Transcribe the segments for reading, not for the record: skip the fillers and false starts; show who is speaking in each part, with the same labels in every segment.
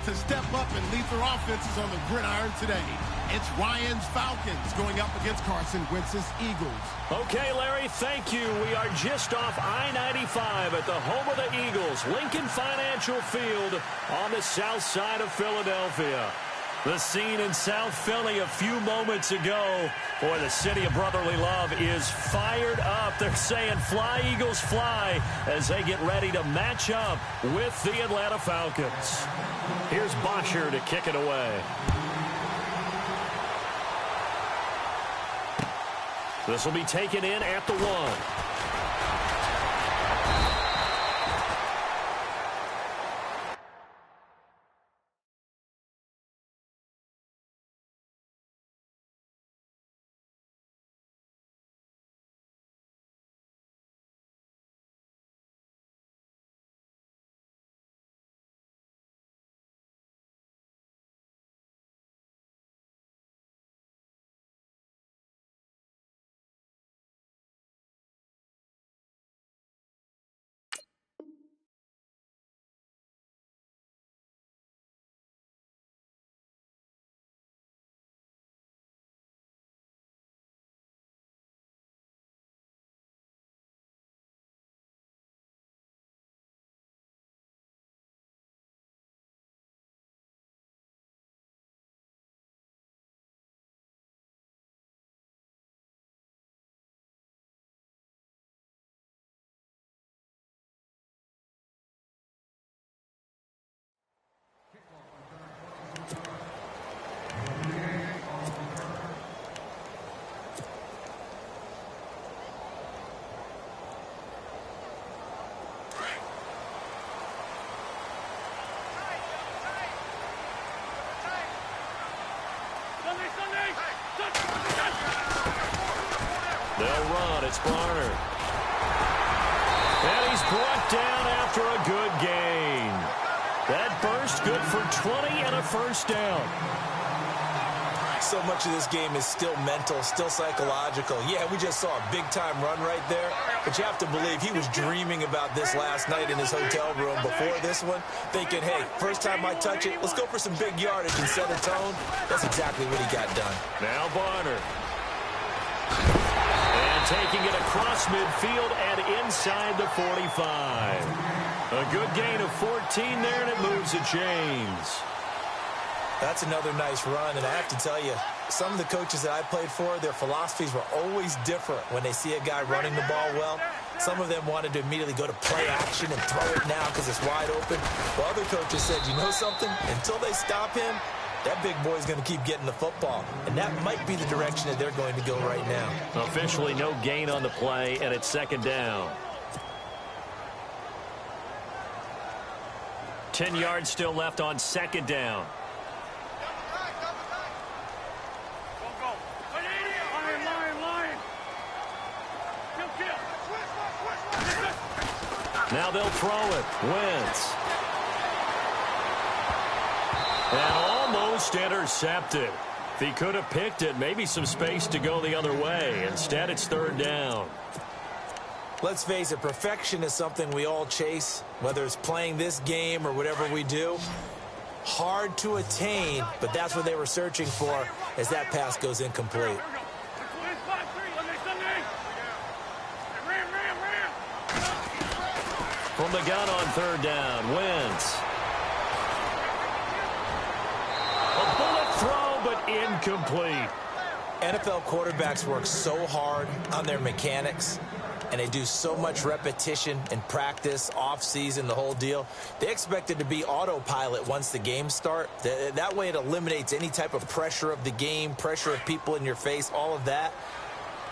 Speaker 1: to step up and lead their offenses on the gridiron today. It's Ryan's Falcons going up against Carson Wentz's Eagles.
Speaker 2: Okay, Larry, thank you. We are just off I-95 at the home of the Eagles, Lincoln Financial Field on the south side of Philadelphia. The scene in South Philly a few moments ago for the city of brotherly love is fired up. They're saying fly, Eagles, fly as they get ready to match up with the Atlanta Falcons. Here's Bosher to kick it away. This will be taken in at the 1. They'll run. It's Barner. And he's brought down after a good gain. That burst good for 20 and a first down.
Speaker 3: So much of this game is still mental, still psychological. Yeah, we just saw a big-time run right there, but you have to believe he was dreaming about this last night in his hotel room before this one, thinking, hey, first time I touch it, let's go for some big yardage and set a tone. That's exactly what he got done.
Speaker 2: Now Barner. And taking it across midfield and inside the 45. A good gain of 14 there, and it moves to James.
Speaker 3: That's another nice run, and I have to tell you, some of the coaches that I played for, their philosophies were always different when they see a guy running the ball well. Some of them wanted to immediately go to play action and throw it now because it's wide open. Well, other coaches said, you know something? Until they stop him, that big boy's going to keep getting the football, and that might be the direction that they're going to go right now.
Speaker 2: Officially no gain on the play, and it's second down. 10 yards still left on second down. Now they'll throw it. Wentz. And almost intercepted. If he could have picked it, maybe some space to go the other way. Instead, it's third down.
Speaker 3: Let's face it, perfection is something we all chase, whether it's playing this game or whatever we do. Hard to attain, but that's what they were searching for as that pass goes incomplete.
Speaker 2: From the gun on third down, Wentz. A bullet throw, but incomplete.
Speaker 3: NFL quarterbacks work so hard on their mechanics, and they do so much repetition in practice, off-season, the whole deal. They expect it to be autopilot once the games start. That way it eliminates any type of pressure of the game, pressure of people in your face, all of that.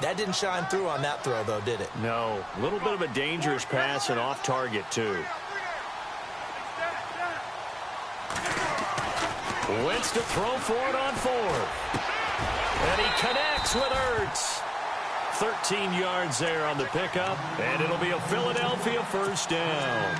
Speaker 3: That didn't shine through on that throw, though, did it?
Speaker 2: No. A little bit of a dangerous pass and off target, too. Wentz to throw for it on fourth. And he connects with Ertz. 13 yards there on the pickup, and it'll be a Philadelphia first down.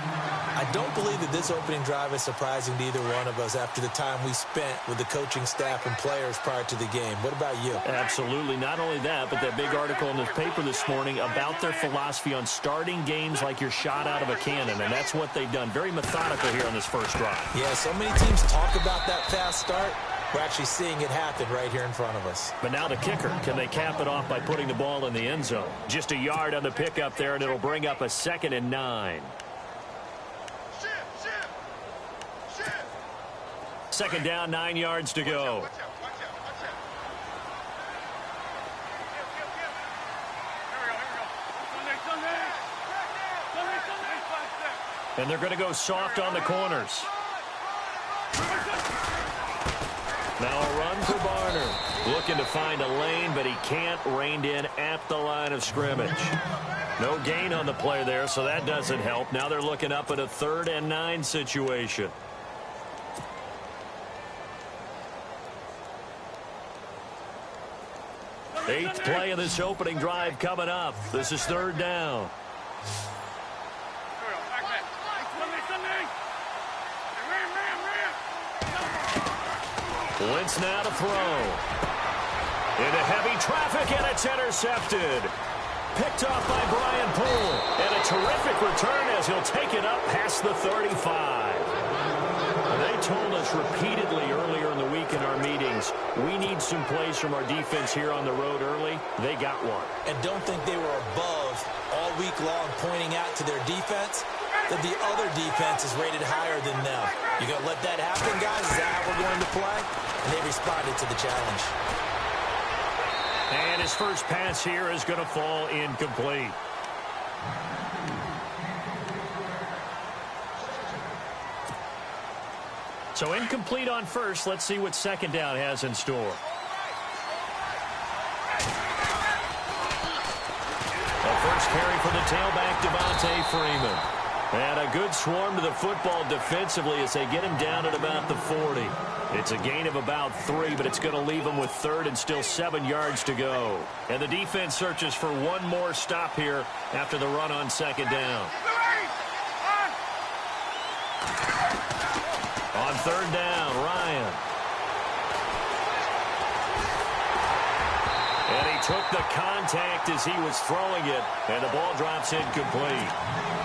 Speaker 3: I don't believe that this opening drive is surprising to either one of us after the time we spent with the coaching staff and players prior to the game. What about you?
Speaker 2: Absolutely. Not only that, but that big article in the paper this morning about their philosophy on starting games like you're shot out of a cannon, and that's what they've done. Very methodical here on this first drive.
Speaker 3: Yeah, so many teams talk about that fast start. We're actually seeing it happen right here in front of us.
Speaker 2: But now the kicker. Can they cap it off by putting the ball in the end zone? Just a yard on the pickup there, and it'll bring up a 2nd and 9. 2nd down, 9 yards to go. And they're going to go soft on the corners. Now a run for Barner. Looking to find a lane, but he can't. Reined in at the line of scrimmage. No gain on the play there, so that doesn't help. Now they're looking up at a 3rd and 9 situation. Eighth play of this opening drive coming up. This is 3rd down. Wentz now to throw. Into heavy traffic, and it's intercepted. Picked off by Brian Poole. And a terrific return as he'll take it up past the 35. They told us repeatedly earlier in the week in our meetings, we need some plays from our defense here on the road early. They got one.
Speaker 3: And don't think they were above all week long pointing out to their defense that the other defense is rated higher than them. You going to let that happen, guys? Is that how we're going to play? And they responded to the challenge.
Speaker 2: And his first pass here is going to fall incomplete. So incomplete on first. Let's see what 2nd down has in store. A first carry for the tailback, Devontae Freeman. And a good swarm to the football defensively as they get him down at about the 40. It's a gain of about 3, but it's going to leave him with 3rd and still 7 yards to go. And the defense searches for one more stop here after the run on 2nd down. On 3rd down, Ryan. And he took the contact as he was throwing it, and the ball drops incomplete.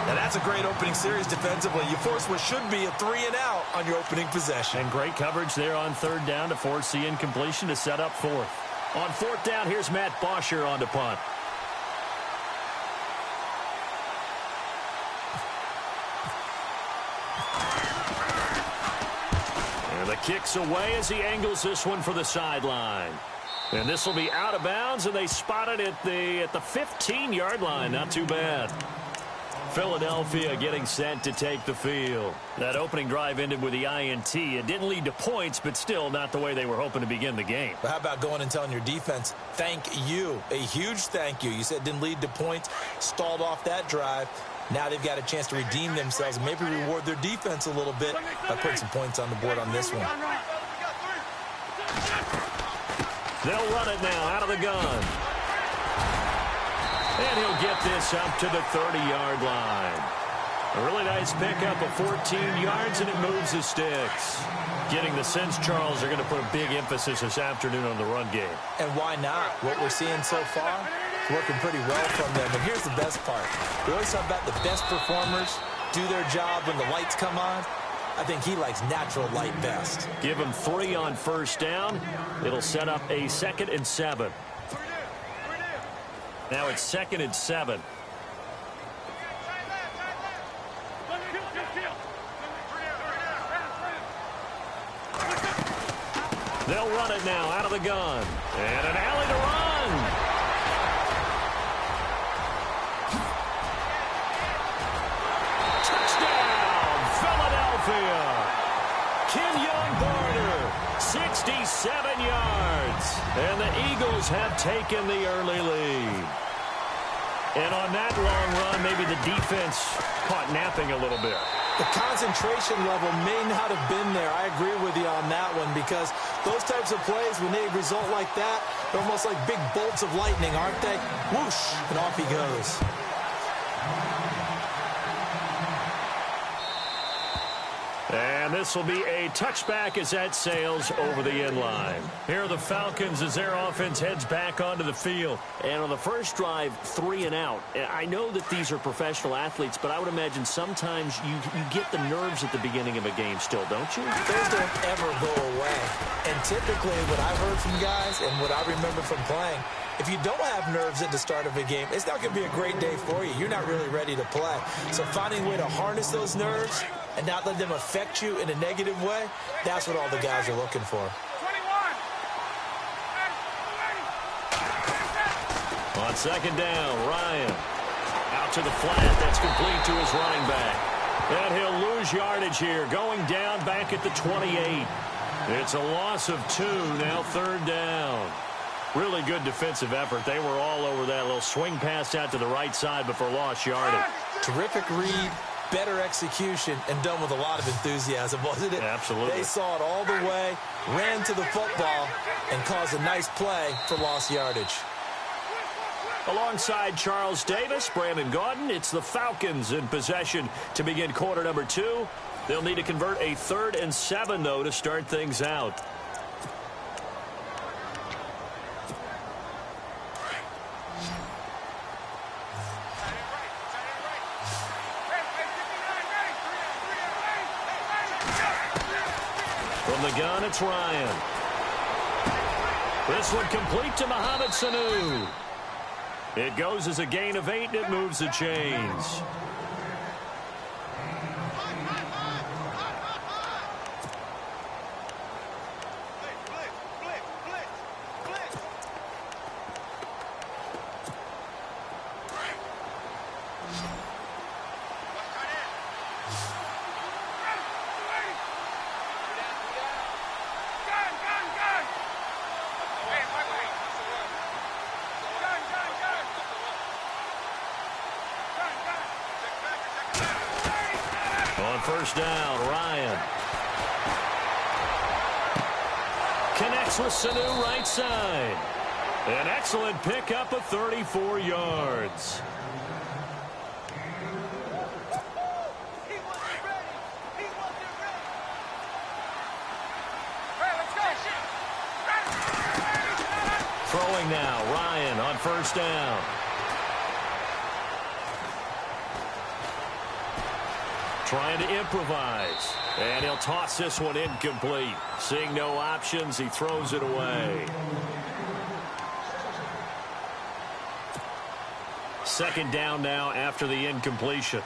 Speaker 3: And that's a great opening series defensively. You force what should be a 3 and out on your opening possession.
Speaker 2: And great coverage there on 3rd down to force the incompletion to set up 4th. On 4th down, here's Matt Bosher on the punt. And the kick's away as he angles this one for the sideline. And this will be out of bounds, and they spot it at the 15-yard line. Not too bad. Philadelphia getting set to take the field. That opening drive ended with the INT. It didn't lead to points, but still not the way they were hoping to begin the game.
Speaker 3: But how about going and telling your defense, thank you, a huge thank you. You said it didn't lead to points, stalled off that drive. Now they've got a chance to redeem themselves and maybe reward their defense a little bit by putting some points on the board on this one.
Speaker 2: They'll run it now out of the gun. And he'll get this up to the 30-yard line. A really nice pickup of 14 yards, and it moves the sticks. Getting the sense, Charles, they're going to put a big emphasis this afternoon on the run game.
Speaker 3: And why not? What we're seeing so far is working pretty well from them. And here's the best part. We always talk about the best performers do their job when the lights come on. I think he likes natural light best.
Speaker 2: Give him 3 on 1st down. It'll set up a 2nd and 7. Now it's 2nd and 7. They'll run it now out of the gun. And an alley to run. Touchdown, Philadelphia. Kenyon Barner, 67 yards. And the Eagles have taken the early lead. And on that long run, maybe the defense caught napping a little bit.
Speaker 3: The concentration level may not have been there. I agree with you on that one because those types of plays, when they result like that, they're almost like big bolts of lightning, aren't they? Whoosh, and off he goes.
Speaker 2: And this will be a touchback as that sails over the end line. Here are the Falcons as their offense heads back onto the field.
Speaker 4: And on the first drive, 3 and out. I know that these are professional athletes, but I would imagine sometimes you get the nerves at the beginning of a game still, don't you?
Speaker 3: Those don't ever go away. And typically what I've heard from guys and what I remember from playing, if you don't have nerves at the start of a game, it's not going to be a great day for you. You're not really ready to play. So finding a way to harness those nerves and not let them affect you in a negative way, that's what all the guys are looking for.
Speaker 2: On second down, Ryan. Out to the flat. That's complete to his running back. And he'll lose yardage here. Going down back at the 28. It's a loss of 2. Now third down. Really good defensive effort. They were all over that little swing pass out to the right side before lost yardage.
Speaker 3: Terrific read, better execution, and done with a lot of enthusiasm, wasn't it?
Speaker 2: Absolutely.
Speaker 3: They saw it all the way, ran to the football, and caused a nice play for lost yardage.
Speaker 2: Alongside Charles Davis, Brandon Gaudin, it's the Falcons in possession to begin quarter number 2. They'll need to convert a 3rd and 7, though, to start things out. From the gun, it's Ryan. This one complete to Mohamed Sanu. It goes as a gain of 8, and it moves the chains. First down, Ryan. Connects with Sanu right side. An excellent pickup of 34 yards. Throwing now, Ryan on first down. Trying to improvise. And he'll toss this one incomplete. Seeing no options, he throws it away. Second down now after the incompletion.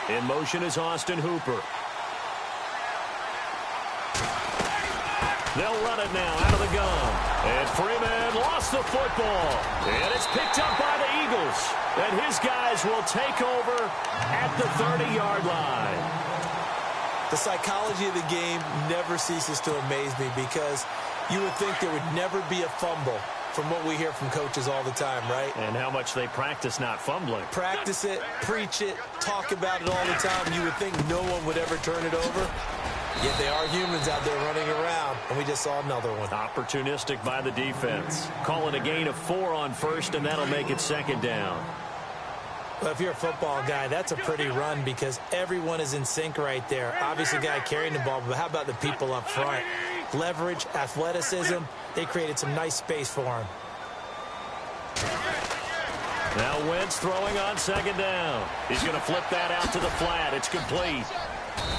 Speaker 2: In motion is Austin Hooper. They'll run it now out of the gun. And Freeman lost the football. And it's picked up by the Eagles. And his guys will take over at the 30-yard line.
Speaker 3: The psychology of the game never ceases to amaze me because you would think there would never be a fumble from what we hear from coaches all the time, right?
Speaker 2: And how much they practice not fumbling.
Speaker 3: Practice it, preach it, talk about it all the time. You would think no one would ever turn it over. Yet they are humans out there running around, and we just saw another one.
Speaker 2: Opportunistic by the defense. Calling a gain of 4 on first, and that'll make it second down.
Speaker 3: Well, if you're a football guy, that's a pretty run because everyone is in sync right there. Obviously, guy carrying the ball, but how about the people up front? Leverage, athleticism, they created some nice space for him.
Speaker 2: Now Wentz throwing on second down. He's going to flip that out to the flat. It's complete.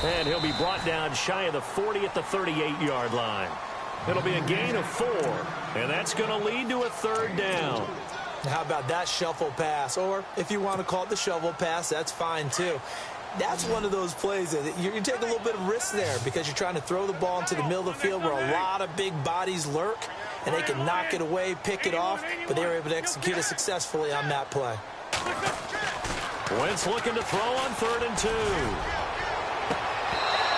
Speaker 2: And he'll be brought down shy of the 40 at the 38-yard line. It'll be a gain of 4, and that's going to lead to a third down.
Speaker 3: How about that shuffle pass? Or if you want to call it the shovel pass, that's fine too. That's one of those plays that you take a little bit of risk there because you're trying to throw the ball into the middle of the field where a lot of big bodies lurk, and they can knock it away, pick it off, but they were able to execute it successfully on that play.
Speaker 2: Wentz looking to throw on 3rd and 2.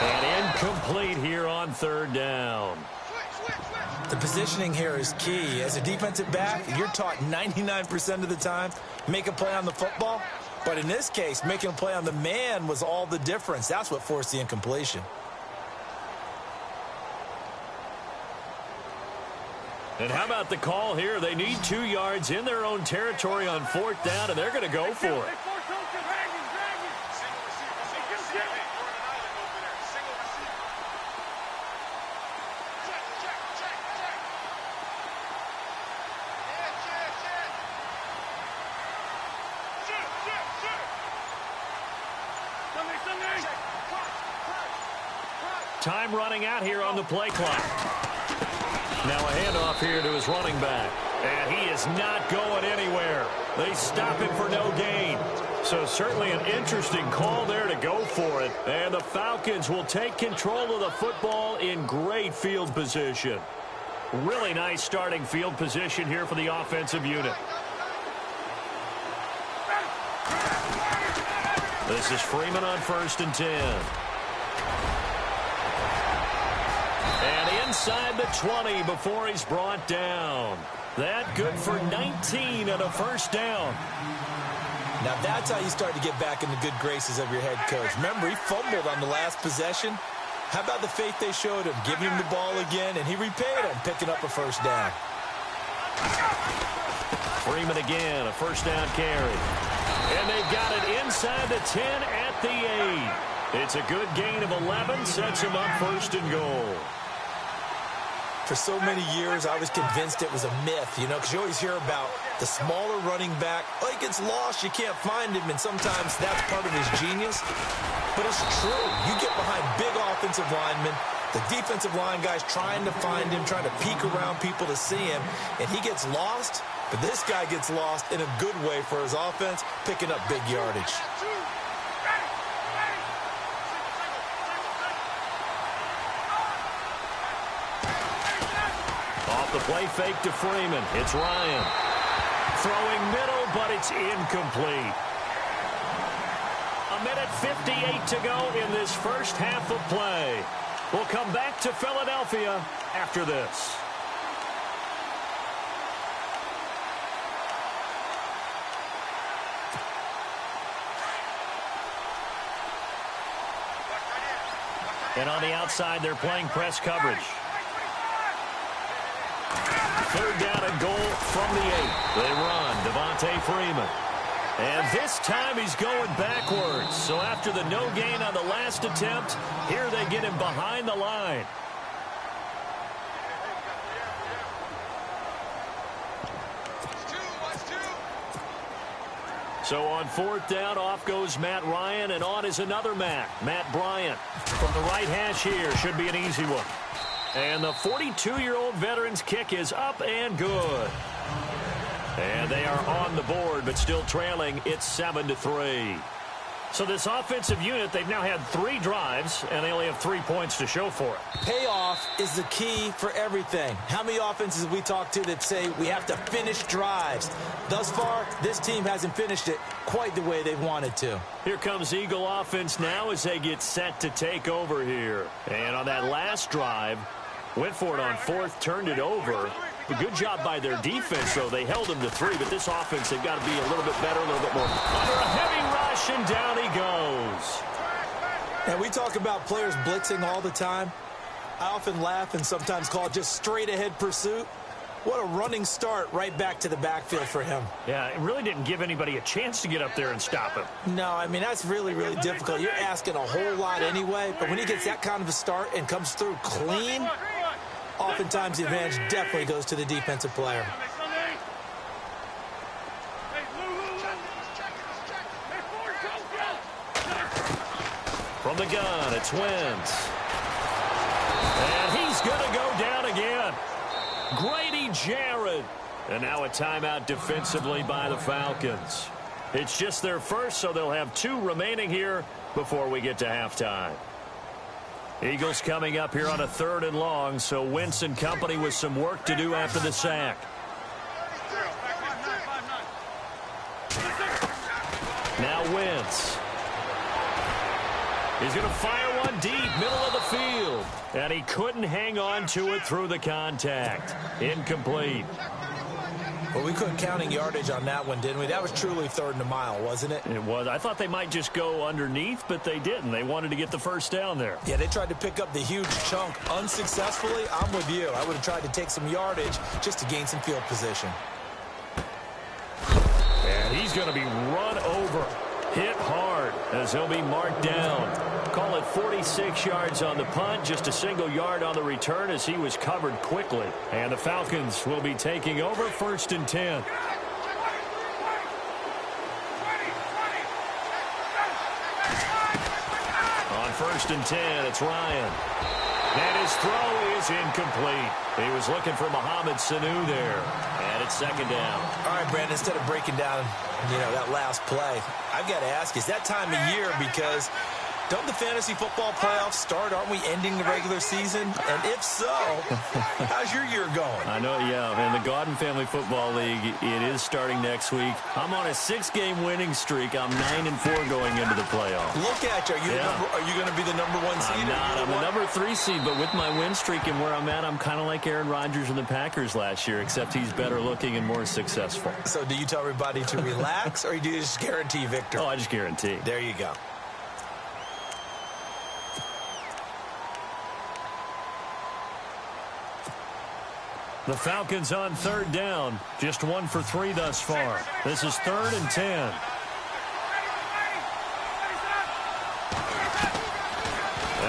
Speaker 2: And incomplete here on 3rd down.
Speaker 3: The positioning here is key. As a defensive back, you're taught 99% of the time, make a play on the football. But in this case, making a play on the man was all the difference. That's what forced the incompletion.
Speaker 2: And how about the call here? They need 2 yards in their own territory on 4th down, and they're going to go for it. Time running out here on the play clock. Now a handoff here to his running back. And he is not going anywhere. They stop him for no gain. So certainly an interesting call there to go for it. And the Falcons will take control of the football in great field position. Really nice starting field position here for the offensive unit. This is Freeman on 1st and 10. And inside the 20 before he's brought down. That good for 19 and a first down.
Speaker 3: Now that's how you start to get back in the good graces of your head coach. Remember, he fumbled on the last possession. How about the faith they showed him, giving him the ball again, and he repaid him, picking up a first down.
Speaker 2: Freeman again, a first down carry. And they've got it inside the 10 at the 8. It's a good gain of 11, sets him up 1st and goal.
Speaker 3: For so many years, I was convinced it was a myth, you know, because you always hear about the smaller running back. Oh, he gets lost, you can't find him, and sometimes that's part of his genius. But it's true. You get behind big offensive linemen, the defensive line guys trying to find him, trying to peek around people to see him, and he gets lost. But this guy gets lost in a good way for his offense, picking up big yardage.
Speaker 2: Off the play fake to Freeman. It's Ryan. Throwing middle, but it's incomplete. A minute 58 to go in this first half of play. We'll come back to Philadelphia after this. And on the outside, they're playing press coverage. 3rd down and goal from the 8. They run. Devontae Freeman. And this time he's going backwards. So after the no gain on the last attempt, here they get him behind the line. So on 4th down, off goes Matt Ryan, and on is another Matt Bryant. From the right hash here, should be an easy one. And the 42-year-old veteran's kick is up and good. And they are on the board, but still trailing. It's 7-3. So this offensive unit, they've now had 3 drives, and they only have 3 points to show for it.
Speaker 3: Payoff is the key for everything. How many offenses have we talked to that say we have to finish drives? Thus far, this team hasn't finished it quite the way they wanted to.
Speaker 2: Here comes Eagle offense now as they get set to take over here. And on that last drive, went for it on 4th, turned it over. A good job by their defense, though. They held them to 3, but this offense, they've got to be a little bit better, a little bit more. Under a heavy rush, and down he goes.
Speaker 3: And we talk about players blitzing all the time. I often laugh and sometimes call it just straight-ahead pursuit. What a running start right back to the backfield for him.
Speaker 2: Yeah, it really didn't give anybody a chance to get up there and stop him.
Speaker 3: No, I mean, that's really, really difficult. You're asking a whole lot anyway, but when he gets that kind of a start and comes through clean, oftentimes the advantage definitely goes to the defensive player.
Speaker 2: From the gun, it's Wentz. And he's going to go down again. Grady Jarrett. And now a timeout defensively by the Falcons. It's just their first, so they'll have 2 remaining here before we get to halftime. Eagles coming up here on a 3rd and long, so Wentz and company with some work to do after the sack. Now Wentz. He's going to fire one deep, middle of the field. And he couldn't hang on to it through the contact. Incomplete.
Speaker 3: Well, we couldn't counting yardage on that one, didn't we? That was truly 3rd and a mile, wasn't it?
Speaker 2: It was. I thought they might just go underneath, but they didn't. They wanted to get the first down there.
Speaker 3: Yeah, they tried to pick up the huge chunk unsuccessfully. I'm with you. I would have tried to take some yardage just to gain some field position.
Speaker 2: And he's going to be run over. Hit hard. as he'll be marked down. Call it 46 yards on the punt, just a single yard on the return as he was covered quickly. And the Falcons will be taking over 1st and 10. On 1st and 10, it's Ryan. And his throw is incomplete. He was looking for Mohamed Sanu there. And it's 2nd down.
Speaker 3: All right, Brandon, instead of breaking down, that last play, I've got to ask, is that time of year because don't the fantasy football playoffs start? Aren't we ending the regular season? And if so, how's your year going?
Speaker 2: I know, yeah. In the Godden Family Football League, it is starting next week. I'm on a 6-game winning streak. I'm 9-4 going into the playoffs.
Speaker 3: Look at you. Are you going to be the number 1 seed?
Speaker 2: I'm not. I'm the number 3 seed, but with my win streak and where I'm at, I'm kind of like Aaron Rodgers and the Packers last year, except he's better looking and more successful.
Speaker 3: So do you tell everybody to relax, or do you just guarantee victory?
Speaker 2: Oh, I just guarantee.
Speaker 3: There you go.
Speaker 2: The Falcons on 3rd down. Just 1 for 3 thus far. This is 3rd and 10.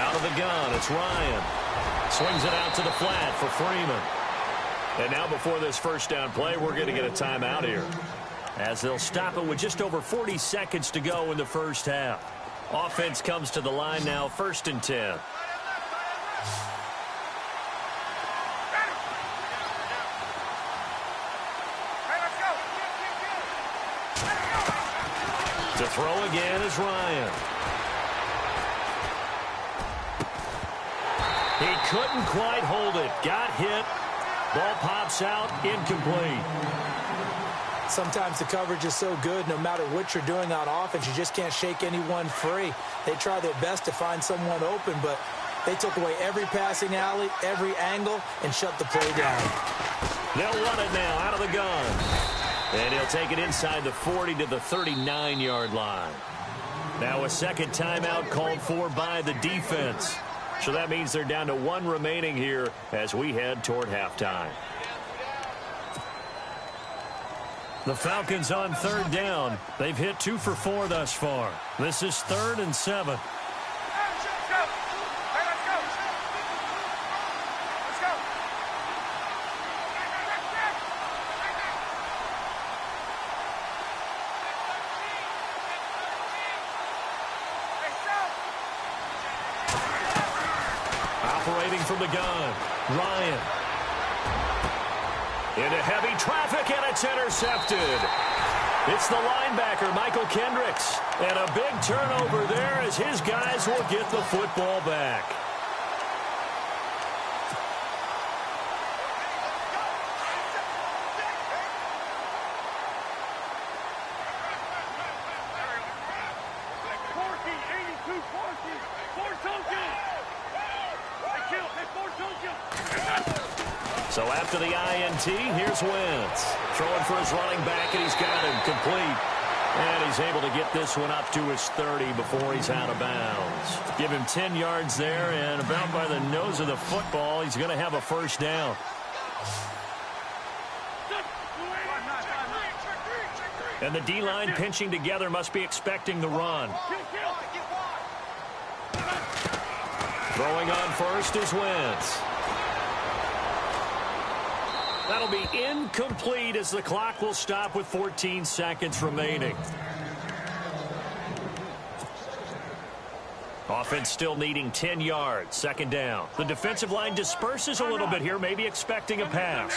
Speaker 2: Out of the gun, it's Ryan. Swings it out to the flat for Freeman. And now before this 1st down play, we're going to get a timeout here, as they'll stop it with just over 40 seconds to go in the 1st half. Offense comes to the line now, 1st and 10. To throw again is Ryan. He couldn't quite hold it. Got hit. Ball pops out. Incomplete.
Speaker 3: Sometimes the coverage is so good, no matter what you're doing on offense, you just can't shake anyone free. They try their best to find someone open, but they took away every passing alley, every angle, and shut the play down.
Speaker 2: They'll run it now out of the gun. And he'll take it inside the 40 to the 39-yard line. Now a 2nd timeout called for by the defense. So that means they're down to 1 remaining here as we head toward halftime. The Falcons on 3rd down. They've hit 2 for 4 thus far. This is 3rd and 7. Operating from the gun, Ryan. Into heavy traffic, and it's intercepted. It's the linebacker, Michael Kendricks. And a big turnover there as his guys will get the football back. So after the INT, here's Wentz. Throwing for his running back, and he's got him complete. And he's able to get this one up to his 30 before he's out of bounds. Give him 10 yards there, and about by the nose of the football, he's going to have a 1st down. And the D-line pinching together must be expecting the run. Throwing on first is Wentz. That'll be incomplete as the clock will stop with 14 seconds remaining. Offense still needing 10 yards. 2nd down. The defensive line disperses a little bit here, maybe expecting a pass.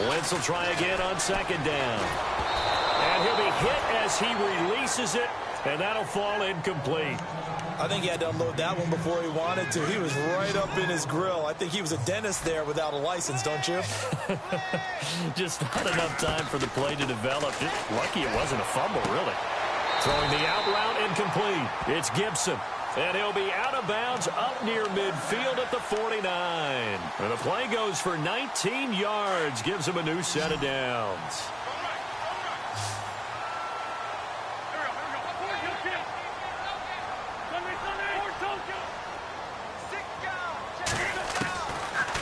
Speaker 2: Wentz will try again on 2nd down. And he'll be hit as he releases it, and that'll fall incomplete.
Speaker 3: I think he had to unload that one before he wanted to. He was right up in his grill. I think he was a dentist there without a license, don't you?
Speaker 2: Just not enough time for the play to develop. Just lucky it wasn't a fumble, really. Throwing the out route incomplete. It's Gibson. And he'll be out of bounds up near midfield at the 49. And the play goes for 19 yards. Gives him a new set of downs.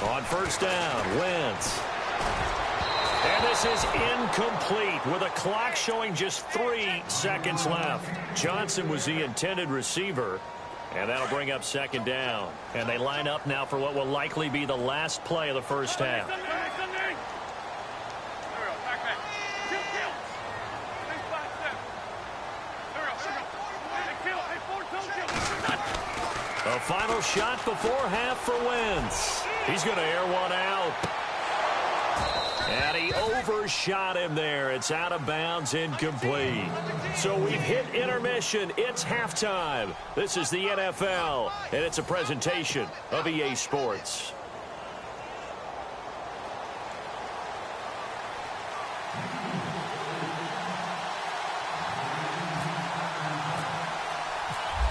Speaker 2: On 1st down, Wentz. And And this is incomplete with a clock showing just 3 seconds left. Johnson was the intended receiver, and that'll bring up second down. And they line up now for what will likely be the last play of the first half. A final shot before half for Wentz. He's going to air one out. And he overshot him there. It's out of bounds, incomplete. So we've hit intermission. It's halftime. This is the NFL, and it's a presentation of EA Sports.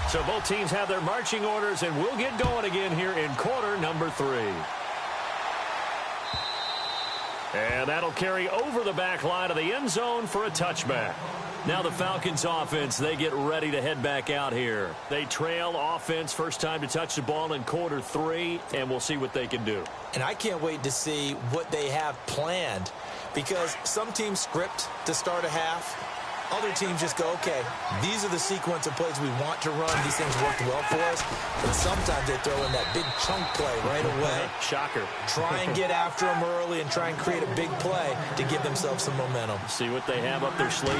Speaker 2: So both teams have their marching orders, and we'll get going again here in quarter number 3. And that'll carry over the back line of the end zone for a touchback. Now the Falcons offense, they get ready to head back out here. They trail offense, first time to touch the ball in quarter 3, and we'll see what they can do.
Speaker 3: And I can't wait to see what they have planned, because some teams script to start a half. Other teams just go, okay, these are the sequence of plays we want to run. These things worked well for us. But sometimes they throw in that big chunk play right away.
Speaker 2: Shocker.
Speaker 3: Try and get after them early and try and create a big play to give themselves some momentum.
Speaker 2: See what they have up their sleeve.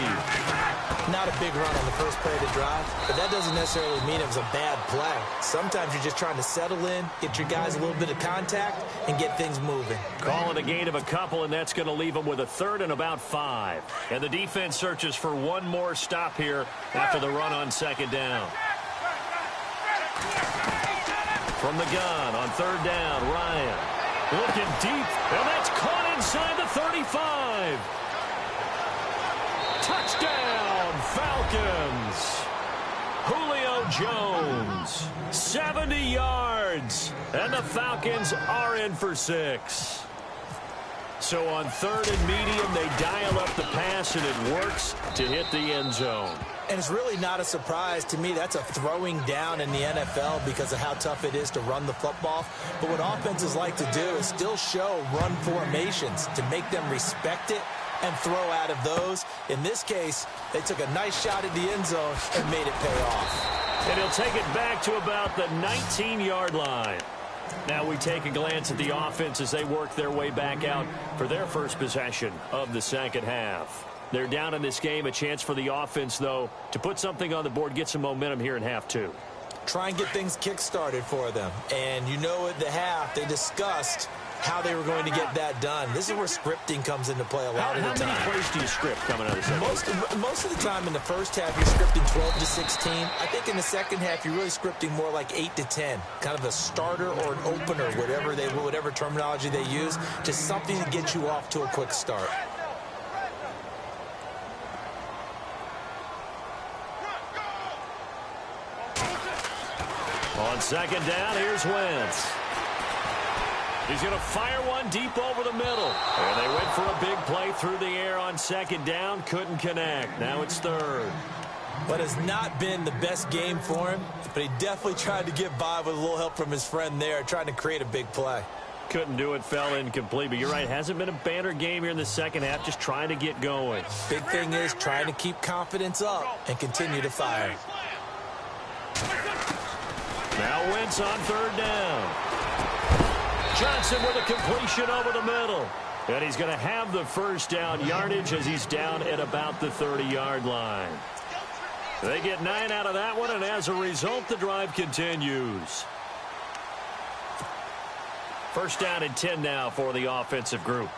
Speaker 3: Not a big run on the first play of the drive, but that doesn't necessarily mean it was a bad play. Sometimes you're just trying to settle in, get your guys a little bit of contact, and get things moving.
Speaker 2: Call it a gain of a couple, and that's going to leave them with a third and about 5. And the defense searches for one more stop here after the run on second down. From the gun on third down, Ryan looking deep, and that's caught inside the 35. Touchdown, Falcons. Julio Jones, 70 yards, and the Falcons are in for 6. So on third and medium, they dial up the pass, and it works to hit the end zone.
Speaker 3: And it's really not a surprise to me. That's a throwing down in the NFL because of how tough it is to run the football. But what offenses like to do is still show run formations to make them respect it and throw out of those. In this case, they took a nice shot at the end zone and made it pay off.
Speaker 2: And he'll take it back to about the 19-yard line. Now we take a glance at the offense as they work their way back out for their first possession of the second half. They're down in this game. A chance for the offense, though, to put something on the board, get some momentum here in half 2.
Speaker 3: Try and get things kick-started for them. And you know at the half, they discussed how they were going to get that done. This is where scripting comes into play a lot of the time.
Speaker 2: How many plays do you script coming out of the second?
Speaker 3: Most of the time in the first half, you're scripting 12 to 16. I think in the second half, you're really scripting more like 8 to 10. Kind of a starter or an opener, whatever terminology they use. Just something to get you off to a quick start.
Speaker 2: On second down, here's Wentz. He's going to fire one deep over the middle. And they went for a big play through the air on second down. Couldn't connect. Now it's third.
Speaker 3: What has not been the best game for him, but he definitely tried to get by with a little help from his friend there, trying to create a big play.
Speaker 2: Couldn't do it, fell incomplete. But you're right, hasn't been a banner game here in the second half, just trying to get going.
Speaker 3: Big thing is trying to keep confidence up and continue to fire.
Speaker 2: Now Wentz on third down. Johnson with a completion over the middle. And he's going to have the first down yardage as he's down at about the 30-yard line. They get 9 out of that one, and as a result, the drive continues. First down and 10 now for the offensive group.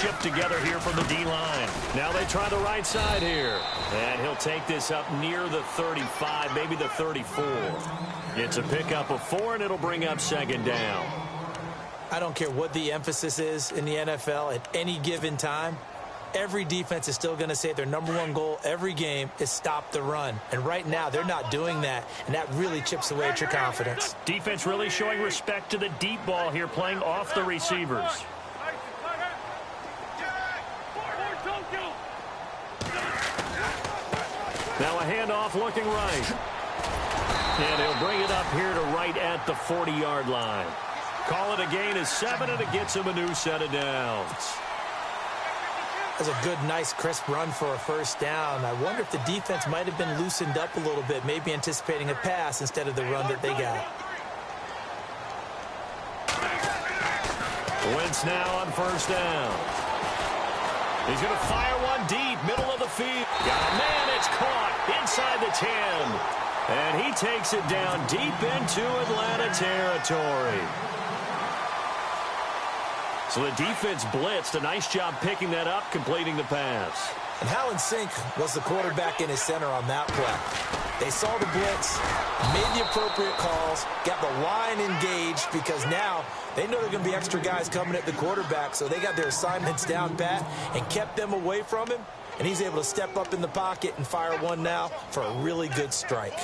Speaker 2: Shift together here from the D-line. Now they try the right side here. And he'll take this up near the 35, maybe the 34. It's a pickup of 4, and it'll bring up second down.
Speaker 3: I don't care what the emphasis is in the NFL at any given time. Every defense is still going to say their number one goal every game is stop the run. And right now, they're not doing that, and that really chips away at your confidence.
Speaker 2: Defense really showing respect to the deep ball here, playing off the receivers. Now a handoff looking right. And he'll bring it up here to right at the 40-yard line. Call it a gain of 7, and it gets him a new set of downs.
Speaker 3: That's a good, nice, crisp run for a first down. I wonder if the defense might have been loosened up a little bit, maybe anticipating a pass instead of the run that they got.
Speaker 2: Wentz now on first down. He's going to fire one deep, middle of the field. Got a man, it's caught inside the 10. And he takes it down deep into Atlanta territory. So the defense blitzed. A nice job picking that up, completing the pass.
Speaker 3: And Howland Sink was the quarterback in his center on that play. They saw the blitz, made the appropriate calls, got the line engaged because now they know there are going to be extra guys coming at the quarterback, so they got their assignments down pat and kept them away from him, and he's able to step up in the pocket and fire one now for a really good strike.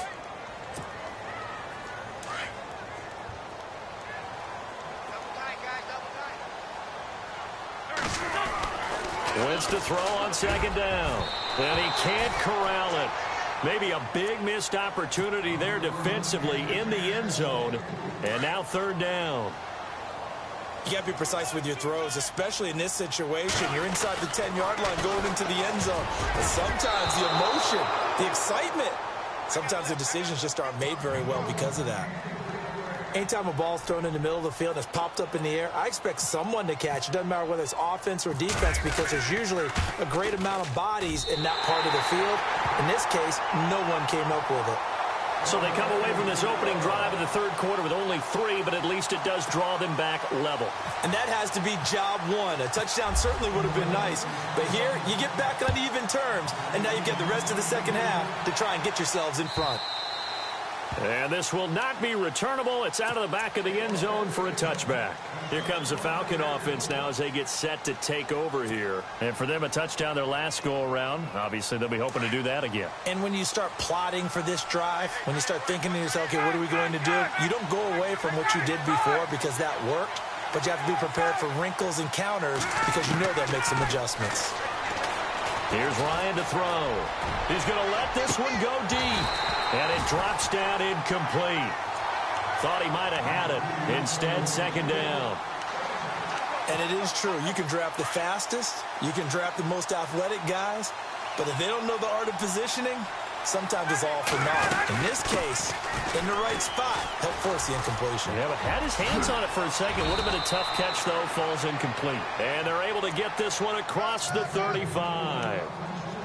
Speaker 2: Wentz to throw on second down. And he can't corral it. Maybe a big missed opportunity there defensively in the end zone. And now third down.
Speaker 3: You got to be precise with your throws, especially in this situation. You're inside the 10-yard line going into the end zone. But sometimes the emotion, the excitement, sometimes the decisions just aren't made very well because of that. Anytime a ball's thrown in the middle of the field and it's popped up in the air, I expect someone to catch. It doesn't matter whether it's offense or defense because there's usually a great amount of bodies in that part of the field. In this case, no one came up with it.
Speaker 2: So they come away from this opening drive in the third quarter with only 3, but at least it does draw them back level.
Speaker 3: And that has to be job one. A touchdown certainly would have been nice, but here you get back on even terms, and now you get the rest of the second half to try and get yourselves in front.
Speaker 2: And this will not be returnable. It's out of the back of the end zone for a touchback. Here comes the Falcon offense now as they get set to take over here. And for them, a touchdown their last go-around. Obviously, they'll be hoping to do that again.
Speaker 3: And when you start plotting for this drive, when you start thinking to yourself, okay, what are we going to do? You don't go away from what you did before because that worked, but you have to be prepared for wrinkles and counters because you know they'll make some adjustments.
Speaker 2: Here's Ryan to throw. He's going to let this one go deep. And it drops down incomplete. Thought he might have had it. Instead, second down.
Speaker 3: And it is true. You can draft the fastest. You can draft the most athletic guys. But if they don't know the art of positioning, sometimes it's all for naught. In this case, in the right spot, helped force the incompletion.
Speaker 2: Yeah, but had his hands on it for a second. Would have been a tough catch, though. Falls incomplete. And they're able to get this one across the 35.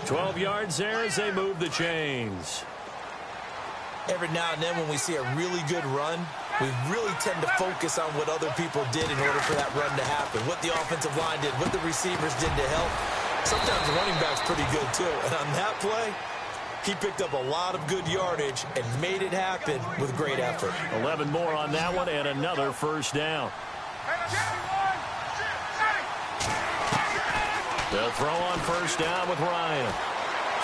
Speaker 2: 12 yards there as they move the chains.
Speaker 3: Every now and then when we see a really good run, we really tend to focus on what other people did in order for that run to happen, what the offensive line did, what the receivers did to help. Sometimes the running back's pretty good, too. And on that play, he picked up a lot of good yardage and made it happen with great effort.
Speaker 2: 11 more on that one and another first down. The throw on first down with Ryan.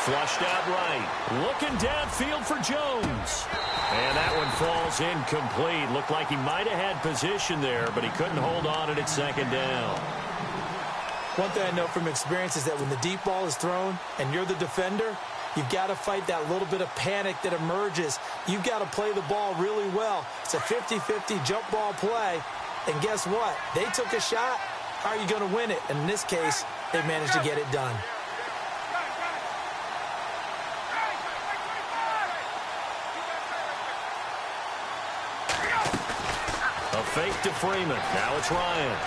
Speaker 2: Flushed out right. Looking downfield for Jones. And that one falls incomplete. Looked like he might have had position there, but he couldn't hold on at second down.
Speaker 3: One thing I know from experience is that when the deep ball is thrown and you're the defender, you've got to fight that little bit of panic that emerges. You've got to play the ball really well. It's a 50-50 jump ball play. And guess what? They took a shot. How are you going to win it? And in this case, they managed to get it done.
Speaker 2: A fake to Freeman. Now it's Ryan.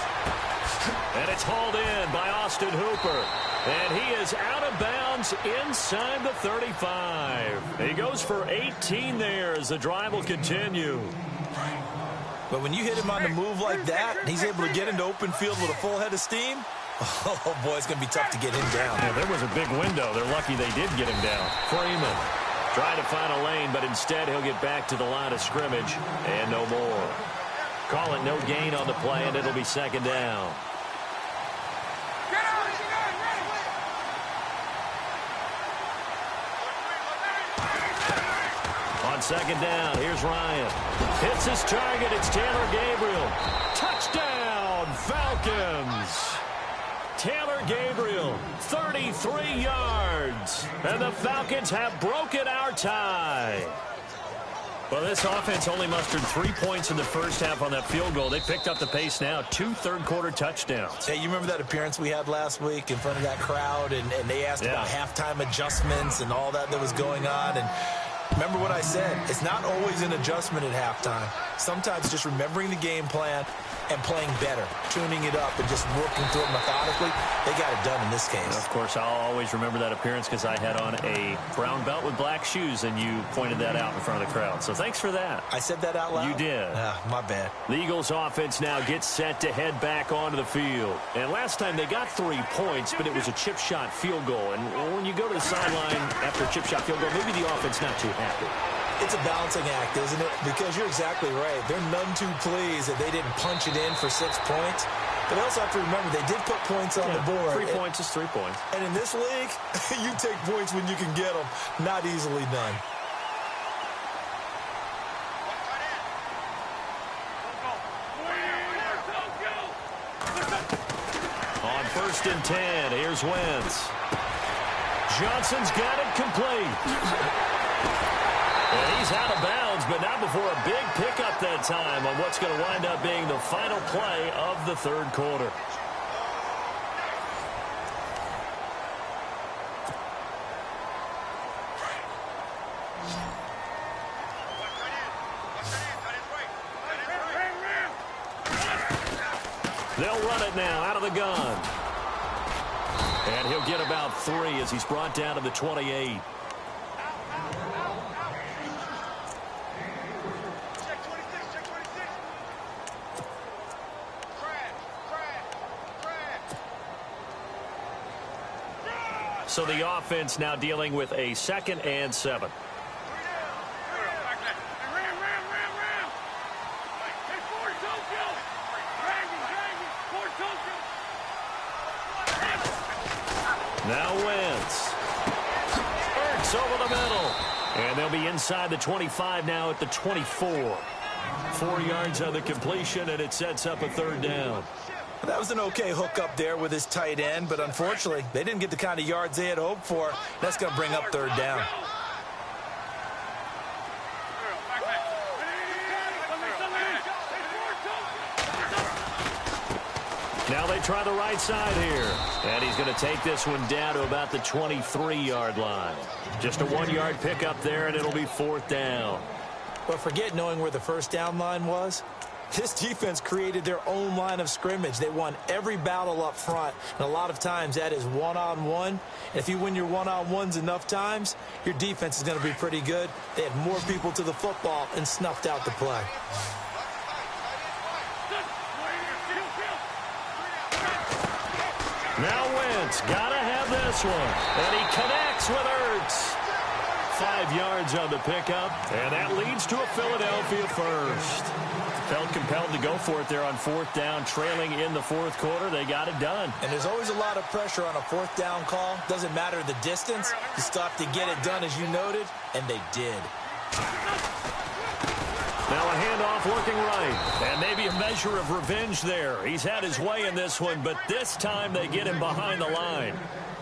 Speaker 2: And it's hauled in by Austin Hooper. And he is out of bounds inside the 35. He goes for 18 there as the drive will continue.
Speaker 3: But when you hit him on the move like that, and he's able to get into open field with a full head of steam, oh, boy, it's going to be tough to get him down.
Speaker 2: Yeah, there was a big window. They're lucky they did get him down. Freeman trying to find a lane, but instead he'll get back to the line of scrimmage and no more. Call it no gain on the play, and it'll be second down. On second down, here's Ryan. Hits his target. It's Taylor Gabriel. Touchdown, Falcons. Taylor Gabriel, 33 yards. And the Falcons have broken our tie. Well, this offense only mustered 3 points in the first half on that field goal. They picked up the pace now. 2 third-quarter touchdowns.
Speaker 3: Hey, you remember that appearance we had last week in front of that crowd, and they asked about halftime adjustments and all that was going on, and remember what I said. It's not always an adjustment at halftime. Sometimes just remembering the game plan and playing better, tuning it up and just working through it methodically. They got it done in this case.
Speaker 2: Of course, I'll always remember that appearance because I had on a brown belt with black shoes, and you pointed that out in front of the crowd. So thanks for that.
Speaker 3: I said that out loud?
Speaker 2: You did.
Speaker 3: My bad.
Speaker 2: The Eagles offense now gets set to head back onto the field. And last time they got 3 points, but it was a chip shot field goal. And when you go to the sideline after a chip shot field goal, maybe the offense not too happy.
Speaker 3: It's a balancing act, isn't it? Because you're exactly right. They're none too pleased that they didn't punch it in for 6 points. But they also have to remember they did put points on the board.
Speaker 2: 3 points is 3 points.
Speaker 3: And in this league, you take points when you can get them. Not easily done.
Speaker 2: On 1st and 10, here's Wentz. Johnson's got it complete. And he's out of bounds, but not before a big pickup that time on what's going to wind up being the final play of the third quarter. They'll run it now out of the gun. And he'll get about 3 as he's brought down to the 28. So the offense now dealing with a 2nd and 7. Now Wentz. Ertz over the middle. And they'll be inside the 25 now at the 24. 4 yards on the completion, and it sets up a 3rd down.
Speaker 3: That was an okay hook up there with his tight end, but unfortunately, they didn't get the kind of yards they had hoped for. That's going to bring up 3rd down.
Speaker 2: Now they try the right side here. And he's going to take this one down to about the 23-yard line. Just a 1-yard pickup there, and it'll be 4th down.
Speaker 3: But forget knowing where the first down line was. This defense created their own line of scrimmage. They won every battle up front, and a lot of times that is one-on-one. And if you win your one-on-ones enough times, your defense is going to be pretty good. They had more people to the football and snuffed out the play.
Speaker 2: Now Wentz, gotta have this one. And he connects with Ertz. 5 yards on the pickup, and that leads to a Philadelphia first. Felt compelled to go for it there on 4th down, trailing in the 4th quarter. They got it done.
Speaker 3: And there's always a lot of pressure on a 4th down call. Doesn't matter the distance. You still have to get it done, as you noted, and they did.
Speaker 2: Now a handoff looking right, and maybe a measure of revenge there. He's had his way in this one, but this time they get him behind the line.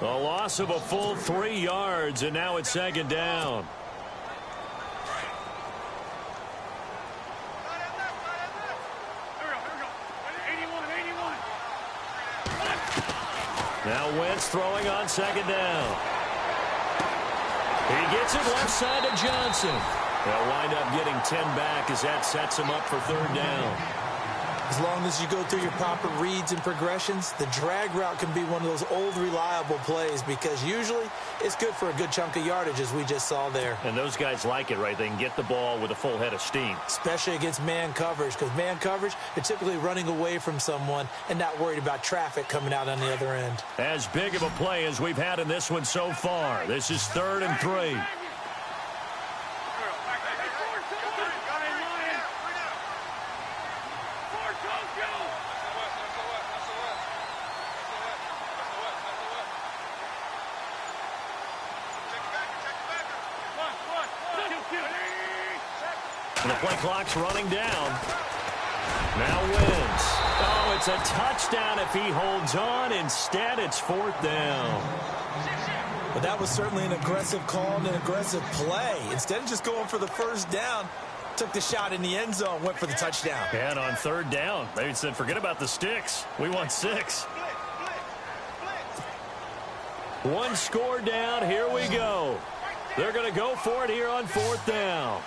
Speaker 2: A loss of a full 3 yards, and now it's 2nd down. Now Wentz throwing on 2nd down. He gets it left side to Johnson. They'll wind up getting 10 back as that sets him up for 3rd down.
Speaker 3: As long as you go through your proper reads and progressions, the drag route can be one of those old reliable plays because usually it's good for a good chunk of yardage, as we just saw there.
Speaker 2: And those guys like it, right? They can get the ball with a full head of steam.
Speaker 3: Especially against man coverage, because man coverage, they're typically running away from someone and not worried about traffic coming out on the other end.
Speaker 2: As big of a play as we've had in this one so far. This is 3rd and 3. The play clock's running down. Now Wentz. Oh, it's a touchdown if he holds on. Instead, it's 4th down.
Speaker 3: But that was certainly an aggressive call and an aggressive play. Instead of just going for the 1st down, took the shot in the end zone, went for the touchdown.
Speaker 2: And on third down, they said, forget about the sticks. We want 6. One score down. Here we go. They're going to go for it here on fourth down.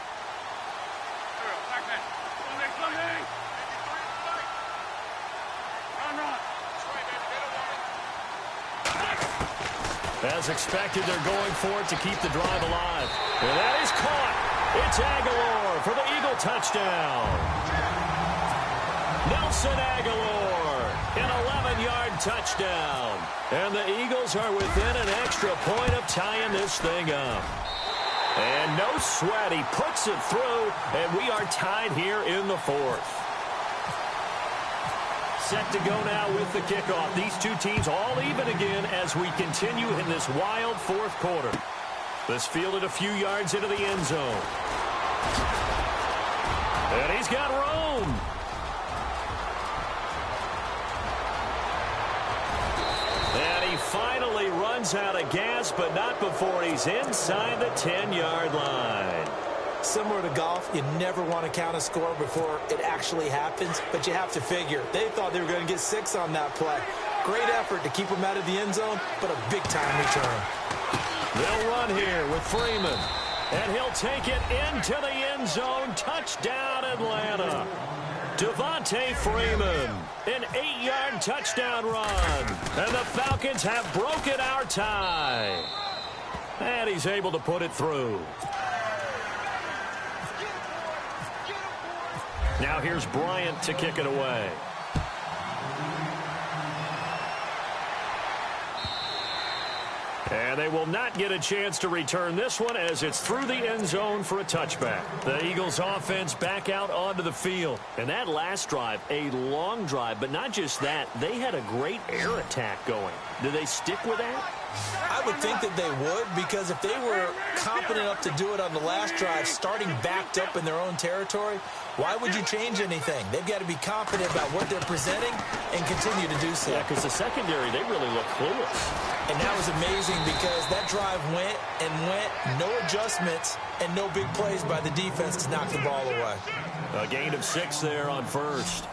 Speaker 2: As expected, they're going for it to keep the drive alive. And that is caught. It's Aguilar for the Eagle touchdown. Nelson Aguilar, an 11-yard touchdown. And the Eagles are within an extra point of tying this thing up. And no sweat. He puts it through, and we are tied here in the fourth. Set to go now with the kickoff. These two teams all even again as we continue in this wild fourth quarter. This fielded a few yards into the end zone. And he's got room. And he finally runs out of gas, but not before he's inside the 10-yard line.
Speaker 3: Similar to golf, you never want to count a score before it actually happens, but you have to figure. They thought they were going to get 6 on that play. Great effort to keep them out of the end zone, but a big-time return.
Speaker 2: They'll run here with Freeman, and he'll take it into the end zone. Touchdown, Atlanta. Devontae Freeman, an 8-yard touchdown run, and the Falcons have broken our tie. And he's able to put it through. Now here's Bryant to kick it away. And they will not get a chance to return this one as it's through the end zone for a touchback. The Eagles offense back out onto the field. And that last drive, a long drive, but not just that, they had a great air attack going. Do they stick with that?
Speaker 3: I would think that they would, because if they were competent enough to do it on the last drive, starting backed up in their own territory, why would you change anything? They've got to be confident about what they're presenting and continue to do so.
Speaker 2: Yeah, because the secondary, they really look clueless.
Speaker 3: And that was amazing because that drive went and went, no adjustments, and no big plays by the defense to knock the ball away.
Speaker 2: A gain of 6 there on first.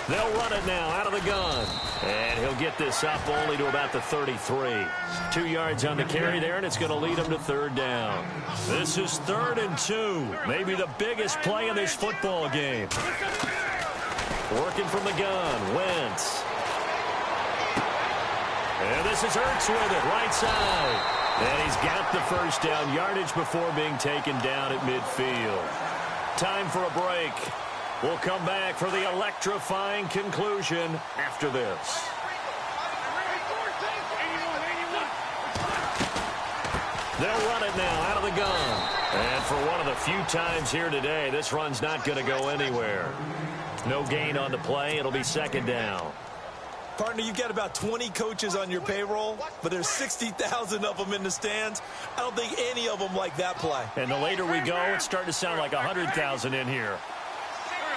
Speaker 2: They'll run it now out of the gun. And he'll get this up only to about the 33. 2 yards on the carry there, and it's going to lead him to third down. This is 3rd and 2. Maybe the biggest play in this football game. Working from the gun, Wentz. And this is Ertz with it, right side. And he's got the first down yardage before being taken down at midfield. Time for a break. We'll come back for the electrifying conclusion after this. They'll run it now out of the gun. And for one of the few times here today, this run's not going to go anywhere. No gain on the play. It'll be second down.
Speaker 3: Partner, you've got about 20 coaches on your payroll, but there's 60,000 of them in the stands. I don't think any of them like that play.
Speaker 2: And the later we go, it's starting to sound like 100,000 in here.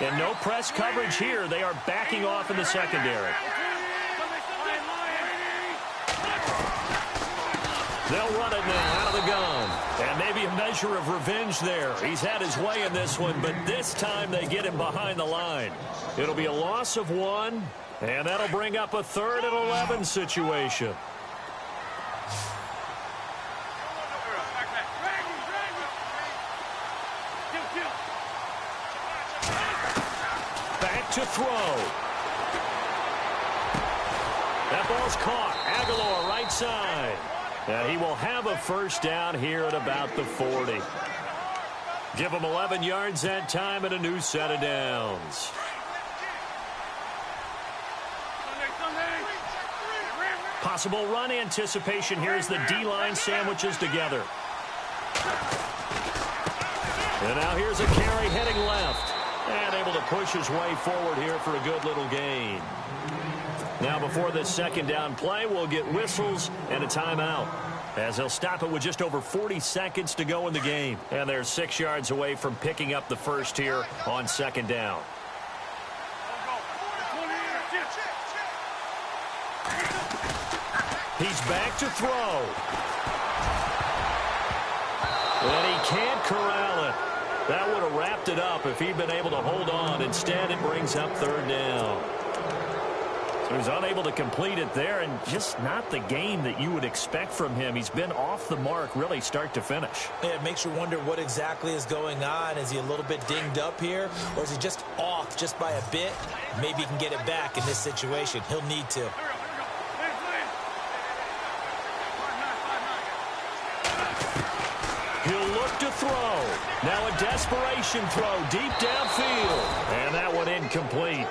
Speaker 2: And no press coverage here. They are backing off in the secondary. They'll run it now out of the gun. And maybe a measure of revenge there. He's had his way in this one, but this time they get him behind the line. It'll be a loss of 1, and that'll bring up a 3rd and 11 situation. To throw. That ball's caught. Aguilar right side. And he will have a first down here at about the 40. Give him 11 yards that time and a new set of downs. Possible run anticipation here as the D-line sandwiches together. And now here's a carry heading left. And able to push his way forward here for a good little gain. Now before this second down play, we'll get whistles and a timeout, as they'll stop it with just over 40 seconds to go in the game. And they're 6 yards away from picking up the first here on second down. He's back to throw. And he can't corral it. That would have wrapped it up if he'd been able to hold on. Instead, it brings up third down. So he's unable to complete it there, and just not the game that you would expect from him. He's been off the mark really start to finish.
Speaker 3: Yeah, it makes you wonder what exactly is going on. Is he a little bit dinged up here, or is he just off just by a bit? Maybe he can get it back in this situation. He'll need to.
Speaker 2: He'll look to throw. Now a desperation throw deep downfield. And that one incomplete.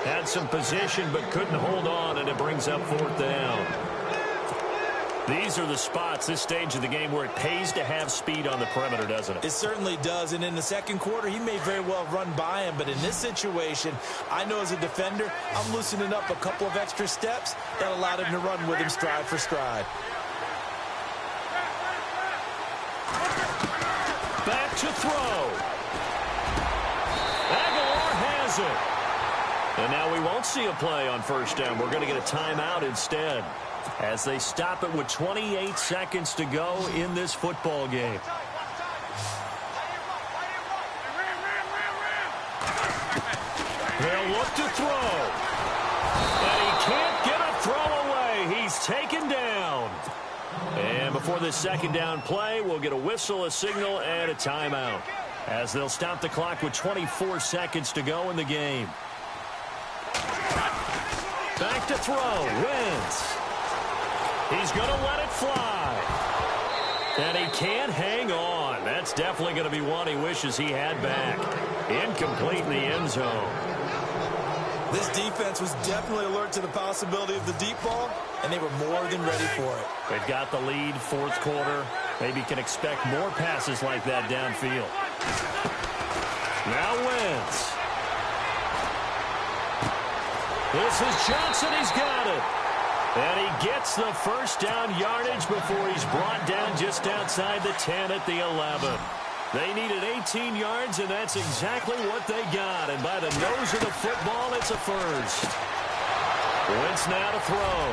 Speaker 2: Had some position but couldn't hold on, and it brings up fourth down. These are the spots, this stage of the game, where it pays to have speed on the perimeter, doesn't it?
Speaker 3: It certainly does, and in the second quarter, he may very well run by him, but in this situation, I know as a defender, I'm loosening up a couple of extra steps that allowed him to run with him stride for stride.
Speaker 2: Back to throw. Aguilar has it. And now we won't see a play on first down. We're going to get a timeout instead as they stop it with 28 seconds to go in this football game. They'll look to throw. And he can't get a throw away. He's taken down. And before this second down play, we'll get a whistle, a signal, and a timeout as they'll stop the clock with 24 seconds to go in the game. Back to throw. Wentz. He's going to let it fly. And he can't hang on. That's definitely going to be one he wishes he had back. Incomplete in the end zone.
Speaker 3: This defense was definitely alert to the possibility of the deep ball, and they were more than ready for it.
Speaker 2: They've got the lead, fourth quarter. Maybe can expect more passes like that downfield. Now Wentz. This is Johnson. He's got it. And he gets the first down yardage before he's brought down just outside the 10 at the 11. They needed 18 yards, and that's exactly what they got. And by the nose of the football, it's a first. Wentz now to throw.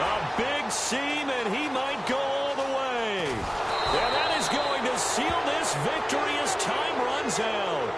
Speaker 2: A big seam, and he might go all the way. And that is going to seal this victory as time runs out.